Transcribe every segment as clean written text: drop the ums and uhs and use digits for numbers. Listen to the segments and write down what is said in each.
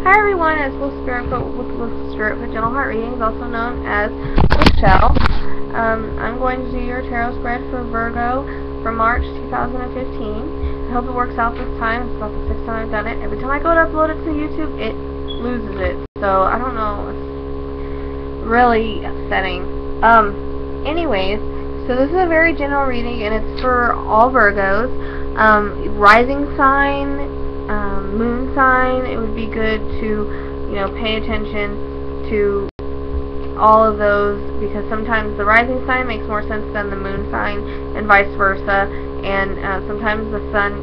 Hi everyone, it's Will Spiritfoot with Spiritfoot Gentle Heart Readings, also known as Michelle. I'm going to do your tarot spread for Virgo for March 2015. I hope it works out this time. It's about the 6th time I've done it. Every time I go to upload it to YouTube, it loses it. So, I don't know. It's really upsetting. Anyways, so this is a very general reading, and it's for all Virgos. Rising sign, moon sign, it would be good to, pay attention to all of those, because sometimes the rising sign makes more sense than the moon sign, and vice versa, and sometimes the sun,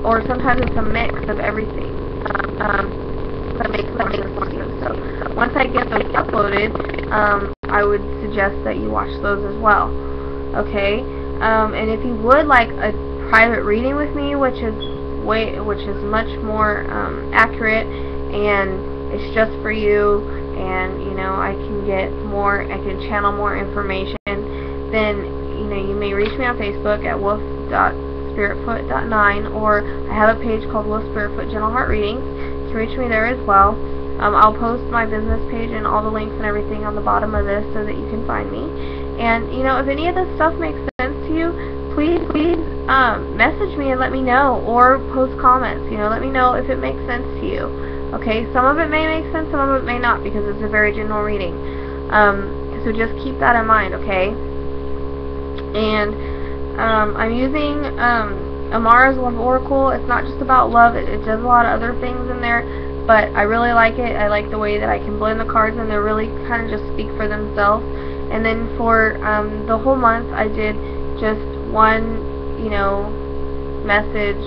or sometimes it's a mix of everything. That makes more sense. So once I get those uploaded, I would suggest that you watch those as well. Okay, and if you would like a private reading with me, which is much more accurate, and it's just for you, and I can channel more information, then you may reach me on Facebook at wolf.spiritfoot.9, or I have a page called Wolf Spiritfoot Gentle Heart Readings. You can reach me there as well. I'll post my business page and all the links and everything on the bottom of this so that you can find me. And if any of this stuff makes sense to you, please message me and let me know, or post comments. Let me know if it makes sense to you. Okay, some of it may make sense, some of it may not, because it's a very general reading. So just keep that in mind, okay? And I'm using Amara's Love Oracle. It's not just about love, it does a lot of other things in there, but I really like it. I like the way that I can blend the cards, and they really kind of just speak for themselves. And then for the whole month, I did just one, message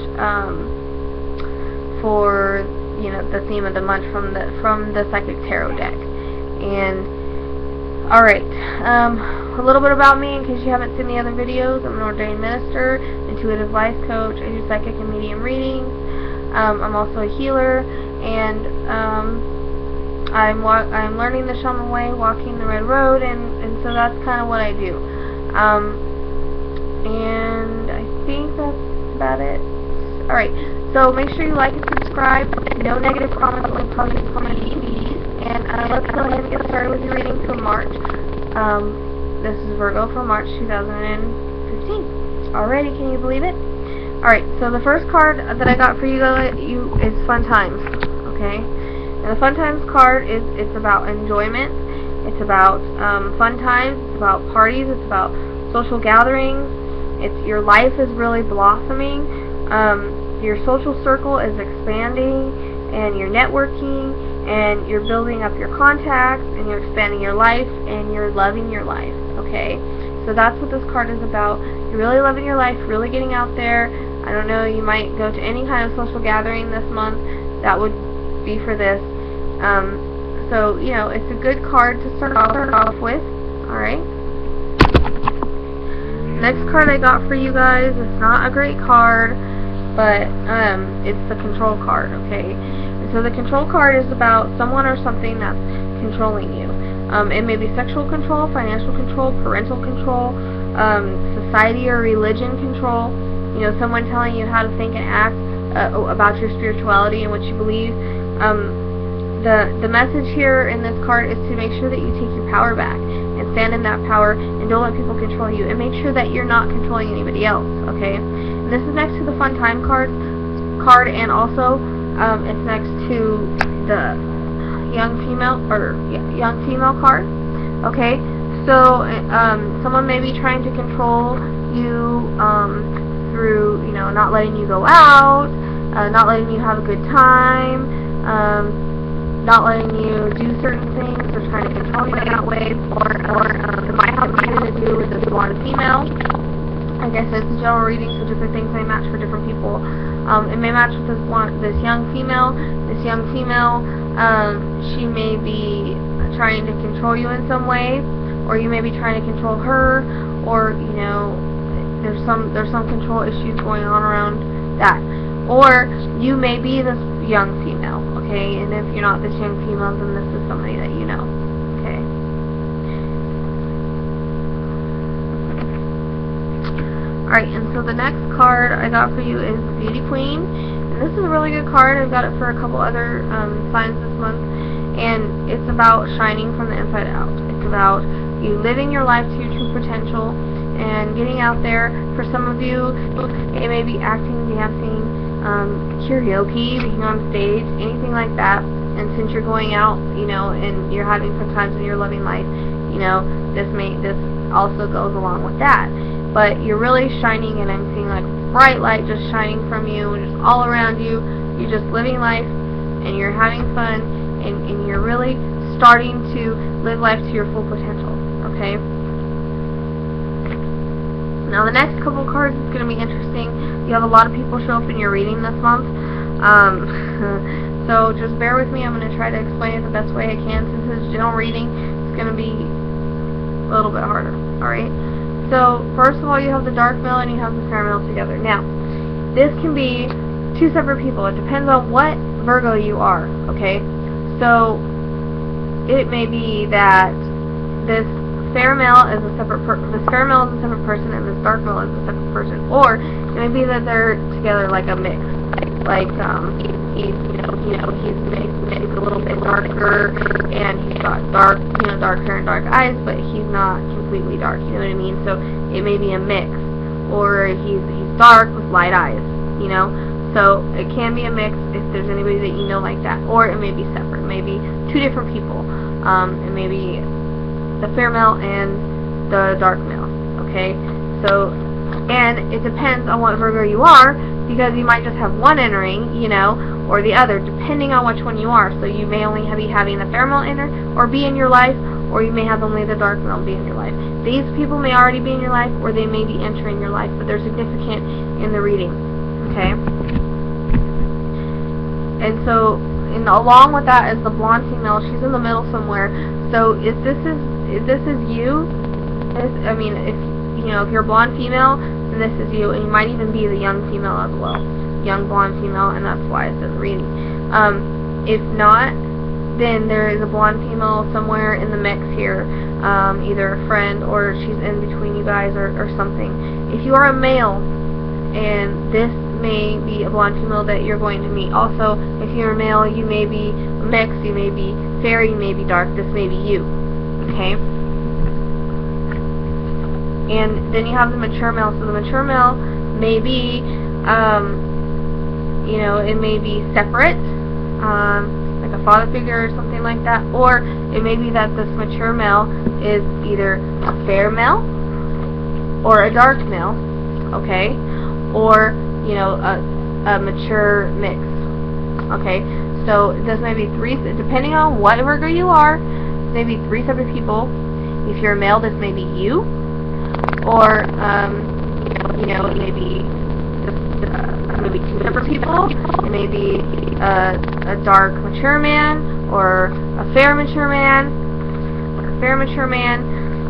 for the theme of the month from the Psychic Tarot deck. And alright, a little bit about me in case you haven't seen the other videos. I'm an ordained minister, intuitive life coach. I do psychic and medium readings. I'm also a healer, and I'm learning the shaman way, walking the red road, and so that's kind of what I do. And I think that's about it. Alright, so make sure you like and subscribe. No negative comments or positive comments, please. And let's go ahead and get started with your reading for March. This is Virgo for March 2015. Alrighty, can you believe it? Alright, so the first card that I got for you is Fun Times. Okay? And the Fun Times card it's about enjoyment. It's about fun times. It's about parties. It's about social gatherings. Your life is really blossoming. Your social circle is expanding, and you're networking, and you're building up your contacts, and you're expanding your life, and you're loving your life. Okay, so that's what this card is about. You're really loving your life, really getting out there. I don't know, you might go to any kind of social gathering this month. That would be for this. So it's a good card to start off with. All right. Next card I got for you guys, it's not a great card, but it's the Control card, okay? And so the Control card is about someone or something that's controlling you. It may be sexual control, financial control, parental control, society or religion control, someone telling you how to think and act about your spirituality and what you believe. The message here in this card is to make sure that you take your power back and stand in that power, and don't let people control you, and make sure that you're not controlling anybody else, okay? And this is next to the Fun Time card, and also it's next to the young female card, okay? So someone may be trying to control you through not letting you go out, not letting you have a good time, not letting you do certain things, or trying to control you in that way, or it might have something to do with this blonde female. Like I said, it's a general reading, so different things may match for different people. It may match with this young female. This young female, she may be trying to control you in some way, or you may be trying to control her, or there's some control issues going on around that. Or you may be this young female, okay? And if you're not this young female, then this is somebody that you know, okay? Alright, and so the next card I got for you is Beauty Queen. And this is a really good card. I've got it for a couple other signs this month. And it's about shining from the inside out. It's about you living your life to your true potential and getting out there. For some of you, it may be acting, dancing, karaoke, being on stage, anything like that. And since you're going out, and you're having fun times in your loving life, this also goes along with that. But you're really shining, and I'm seeing like bright light just shining from you, just all around you. You're just living life, and you're having fun, and you're really starting to live life to your full potential. Okay. Now the next couple cards is going to be interesting. You have a lot of people show up in your reading this month. So just bear with me. I'm going to try to explain it the best way I can. Since it's general reading, it's going to be a little bit harder. Alright? So, first of all, you have the dark male and you have the fair male together. Now, this can be two separate people. It depends on what Virgo you are. Okay? So, it may be that this fair male is a separate person, and this dark male is a separate person. Or, it may be that they're together like a mix. Like, he's mixed a little bit darker, and he's got dark hair and dark eyes, but he's not completely dark, you know what I mean? So, it may be a mix. Or, he's dark with light eyes, So, it can be a mix if there's anybody that you know like that. Or, it may be separate. It may be two different people. It may be the fair male and the dark male, okay? So, and it depends on what Virgo you are, because you might just have one entering, or the other, depending on which one you are. So you may only be having the fair male enter or be in your life, or you may have only the dark male be in your life. These people may already be in your life, or they may be entering your life, but they're significant in the reading, okay? And so, along with that is the blonde female. She's in the middle somewhere. So if this is you, if you're a blonde female, then this is you, and you might even be the young female as well, young blonde female, and that's why it says reading. If not, then there is a blonde female somewhere in the mix here, either a friend or she's in between you guys or something. If you are a male, and this may be a blonde female that you're going to meet. Also, if you're a male, you may be mixed, you may be fairy, you may be dark. This may be you. Okay? And then you have the mature male. So the mature male may be, it may be separate, like a father figure or something like that. Or it may be that this mature male is either a fair male or a dark male. Okay? Or, a mature mix. Okay? So this may be three, depending on what Virgo you are, maybe three separate people. If you're a male, this may be you. Or, maybe two separate people. It may be a dark mature man, or a fair mature man,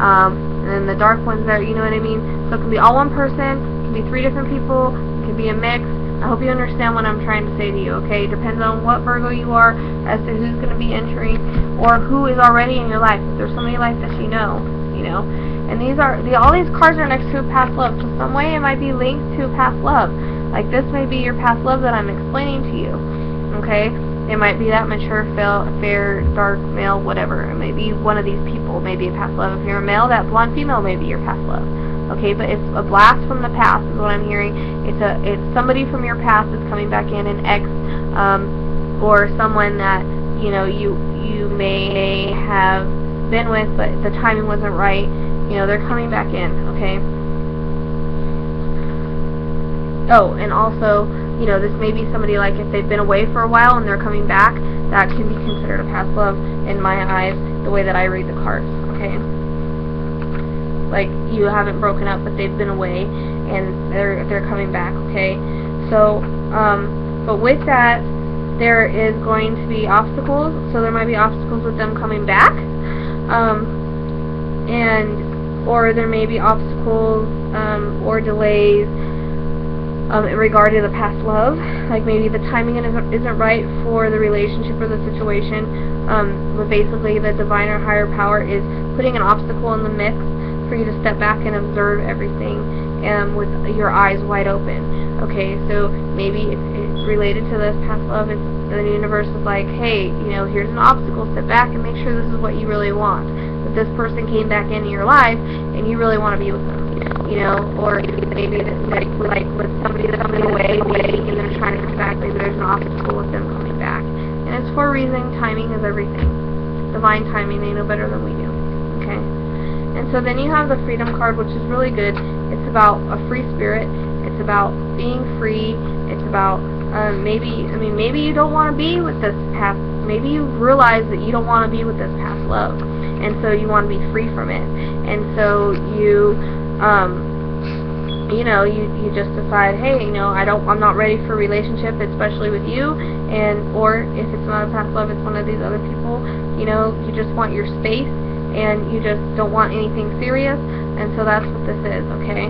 and then the dark ones there, you know what I mean? So it can be all one person, it can be three different people, it can be a mix. I hope you understand what I'm trying to say to you, okay? It depends on what Virgo you are as to who's going to be entering, or who is already in your life. If there's somebody in your life that you know. And all these cards are next to a past love. So some way it might be linked to a past love. Like this may be your past love that I'm explaining to you, okay? It might be that mature, fair, dark male, whatever. It may be one of these people, maybe a past love. If you're a male, that blonde female may be your past love. Okay, but it's a blast from the past is what I'm hearing. It's somebody from your past that's coming back in, an ex, or someone that you may have been with, but the timing wasn't right. They're coming back in. Okay. Oh, and also, this may be somebody, like if they've been away for a while and they're coming back, that can be considered a past love in my eyes, the way that I read the cards. Okay. Like you haven't broken up, but they've been away and they're coming back. Okay. So, but with that, there is going to be obstacles. So there might be obstacles with them coming back, or there may be obstacles or delays in regard to the past love. Like maybe the timing isn't right for the relationship or the situation. But basically, the divine or higher power is putting an obstacle in the mix for you to step back and observe everything with your eyes wide open. Okay, so maybe it's related to this past love. It's the universe is like, hey, here's an obstacle. Sit back and make sure this is what you really want. That this person came back into your life and you really want to be with them. Or maybe like with somebody that's away and they're trying to come back. Maybe there's an obstacle with them coming back. And it's for a reason. Timing is everything. Divine timing. They know better than we do. Okay. And so then you have the Freedom card, which is really good. It's about a free spirit. It's about being free. It's about maybe you don't want to be with this past. Maybe you realize that you don't want to be with this past love, and so you want to be free from it. And so you just decide, hey, I'm not ready for a relationship, especially with you, or if it's not a past love, it's one of these other people. You just want your space, and you just don't want anything serious, and so that's what this is, okay?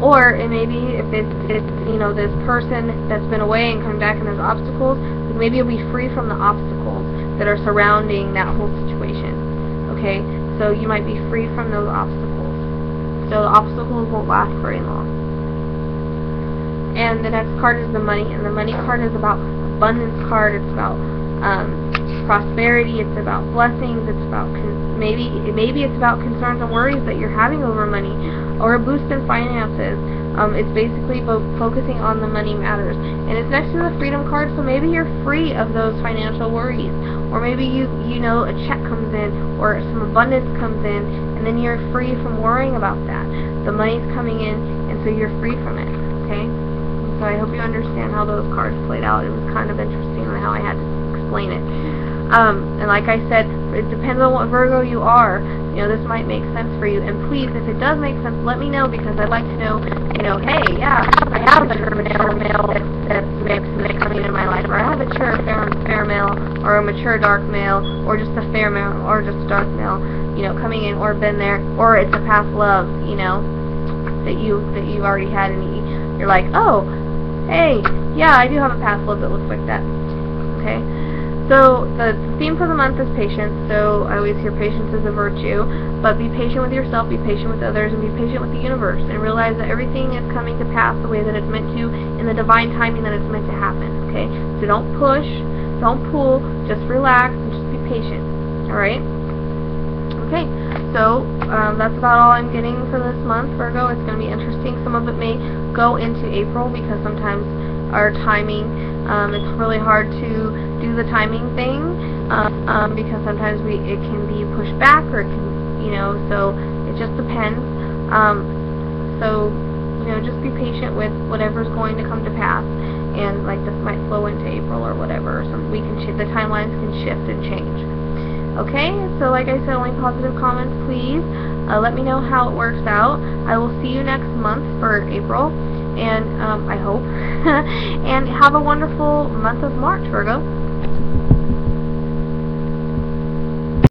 Or it may be if it's this person that's been away and coming back and there's obstacles, maybe you'll be free from the obstacles that are surrounding that whole situation, okay? So you might be free from those obstacles. So the obstacles won't last very long. And the next card is the Money, and the Money card is about abundance card. It's about prosperity. It's about blessings. It's about maybe it's about concerns and worries that you're having over money, or a boost in finances. It's basically focusing on the money matters, and it's next to the Freedom card. So maybe you're free of those financial worries, or maybe a check comes in, or some abundance comes in, and then you're free from worrying about that. The money's coming in, and so you're free from it. Okay. So I hope you understand how those cards played out. It was kind of interesting on how I had to explain it. And like I said, it depends on what Virgo you are. This might make sense for you. And please, if it does make sense, let me know, because I'd like to know, hey, yeah, I have a mature male that's coming into my life, or I have a mature fair male, or a mature dark male, or just a fair male, or just a dark male, coming in, or been there, or it's a past love, that you already had, and you're like, oh, hey, yeah, I do have a past love that looks like that. Okay. So the theme for the month is patience. So I always hear patience is a virtue, but be patient with yourself, be patient with others, and be patient with the universe, and realize that everything is coming to pass the way that it's meant to, in the divine timing that it's meant to happen. Okay? So don't push, don't pull, just relax and just be patient. Alright? Okay, so that's about all I'm getting for this month, Virgo. It's going to be interesting. Some of it may go into April, because sometimes our timing, it's really hard to do the timing thing, because sometimes it can be pushed back, or it can, so it just depends. So just be patient with whatever's going to come to pass, and like this might flow into April or whatever. So the timelines can shift and change. Okay, so like I said, only positive comments, please. Let me know how it works out. I will see you next month for April, and I hope. And have a wonderful month of March, Virgo.